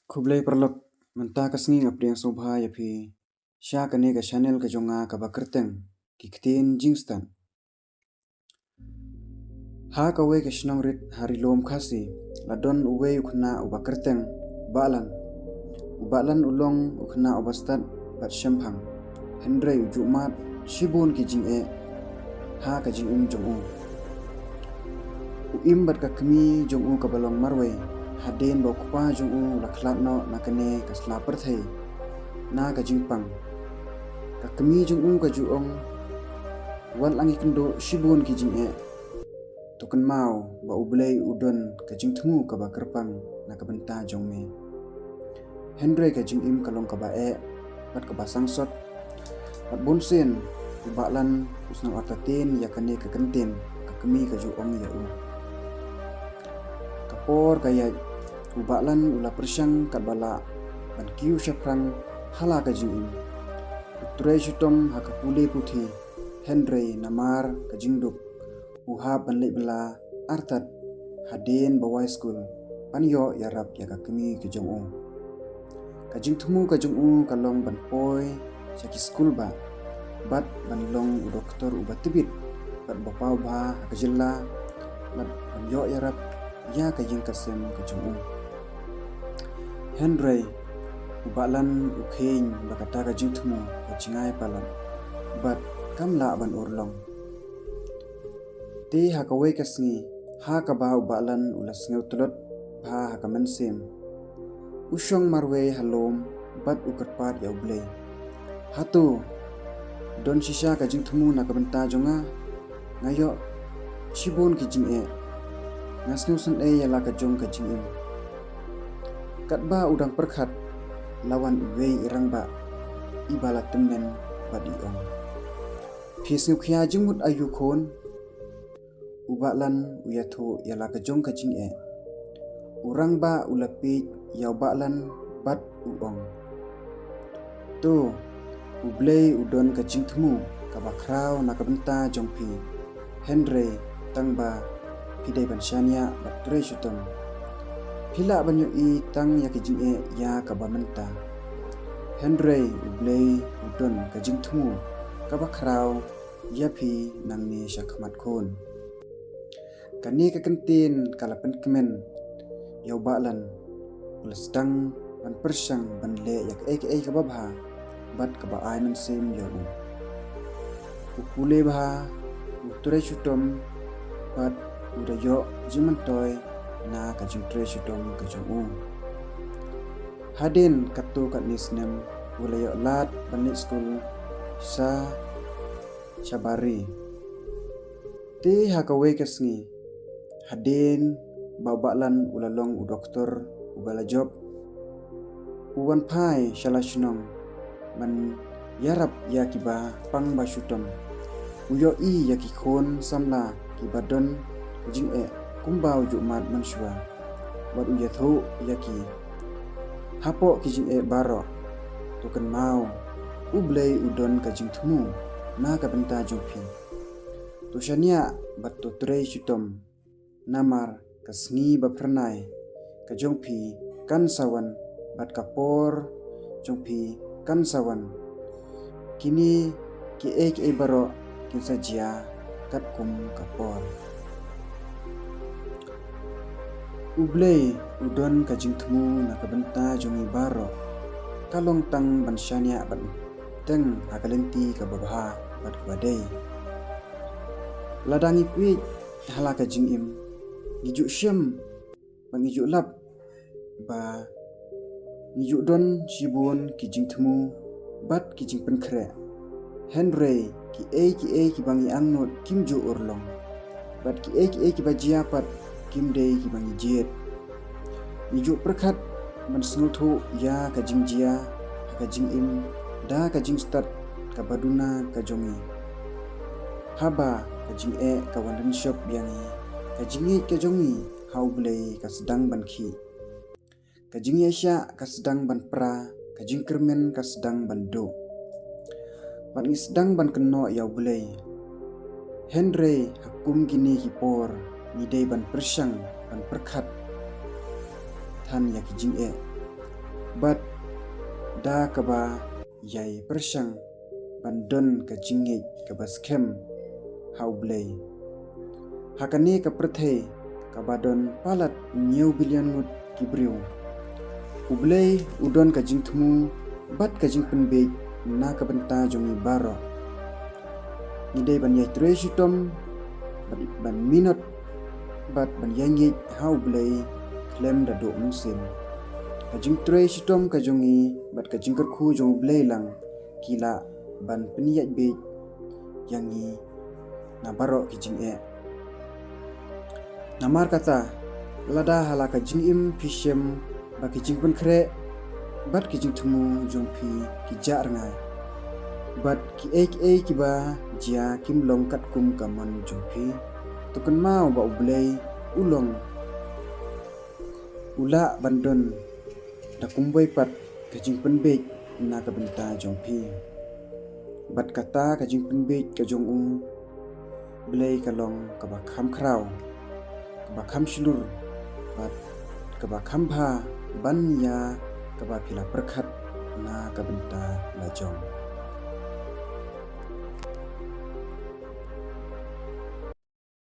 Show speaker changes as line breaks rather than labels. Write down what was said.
Kublai perlok menta kasngi ngapriang sobha ya phi sha kane ka channel ka jonga ka bakerteng ki kten jingstan ha ka we ka shnong rit hari lom khasi ladon uwe ukhna ubakerteng balan ubalan ulong ukhna ubastat bat shemphang hendre ujumat shibun ki jing e ha ka jing jong u uim bat ka kmi jong u ka balong marwe haden ba kupa jong u lakhlat no nakane ka slaper thei na ka jingpang ka kami jong u ka juong wal angi kendo shibun ki jing e token mau ba ublei udon ka jing thmu ka ba kerpang na ka benta jong me hendre ka jing im kalong ka ba e pat ka ba sangsot pat bonsen ba lan usnang ataten ya kane ka kenten ka kami ka juong ya u kapor kaya ubalan ula persyang kat bala ban kiu syaprang hala ka jing im Uturai syutom haka pule puthi Henry namar kajingduk uhab banlek bela artat haden bawai school panyo yarap ya kakemi kejong u kajing thmu kajong u kalong ban poi syaki school ba bat ban long u doktor u batibit bat bapau ba hakajilla bat banyo yarap ya kajing kasem kejong u Henry ubalan ukhein bakata ka jingthmu kachingai palan bat kamla ban urlong te hakawai kasngi ha ka ba ubalan ulas ngeu tulot ba hakamansem usyong marwe halom bat ukerpat ya ublei hatu don shisha ka jingthmu na kabenta jonga ngayo shibon ki jing e ngasngeu sun e yala ka jong ka jing im katba udang perkhat lawan uwei irang ba ibala temen badi ong phisngu khya jingmut ayu khon ubalan uyathu yala ka jong ka jing e urang ba ulapi yaw balan bat uong tu ublei udon ka jing thmu ka bakrau na ka benta jong phi Henry tangba pidai bansyania bat tre syutom Hila banyo i tang ya kijing e ya kabamenta Henry ublei udon kajing thmu kabakrau ya phi nangni syakmat khon kani ka kentin kalapen kemen yau balan ulastang ban persyang ban le yak ek kababha bat kaba ai man sem yau ukule bha uture syutom bat udayo jimantoy na kajing tre syutom kajong u haden katu kat nisnem ulayo lat banit school sa Shabari te hakawe kasngi haden babalan ulalong u doktor ubala job uwan pai shalashnong man yarap yakiba pang ba syutom uyo i yakikhon samla kibadon kajing e kumbau jumat mansua wat uyathu yaki hapo kijing e baro tukan mau ublei udon kajing thmu na ka benta jongphi tushania bat tutrei syutom namar kasngi bapranai ka jongphi kan sawan bat kapor jongphi kan sawan kini ki ek e baro kinsa jia kat kum kapor ublei udon kajing thmu na kabenta jongi baro kalong tang bansyania ban teng akalenti ka babha bat badai ladangi pi hala kajing im ngiju syem bang ngiju lap ba ngiju don shibun kijing thmu bat kijing penkhre Henry ki e bangi angnot kimju urlong bat ki e ki bajia pat kimdei ki bangi jet ngiju perkhat man snuthu ya kajing jia kajing im da kajing start kabaduna kajongi haba kajing e kawandan shop yangi kajing e kajongi haublei kasedang banki kajing yasha kasedang ban pra kajing kermen kasedang bando ban isdang ban keno yau blei Henry hakum kini hipor midai ban persyang ban perkhat than ya kijing e bat da kaba yai persang bandon ka jingit ka baskem haublei hakani ka perthei ka badon palat new billion ngut kibriu ublei udon ka jingthmu bat ka jingpenbe na ka benta jongi baro nidei ban yai tre sitom ban minot bat ban yangi haublei klem da do musim kajing tre sitom kajongi bat kajing kerku jong bleilang kila ban peniyat be yangi na baro kijing namar kata lada hala kajing im pishem ba kijing pun kre bat kijing tumu jong pi kija rangai bat ki ki ba jia kim long kat kum kaman jong pi tukun mau ba ublei ulong ula bandon da kumboi pat kajing penbek na ka benta jong pi bat kata kajing penbek ka jong blei kalong ka ba kham khrau ka ba kham shilur bat ka ba kham bha ban ya ka ba phila perkhat na ka benta la jong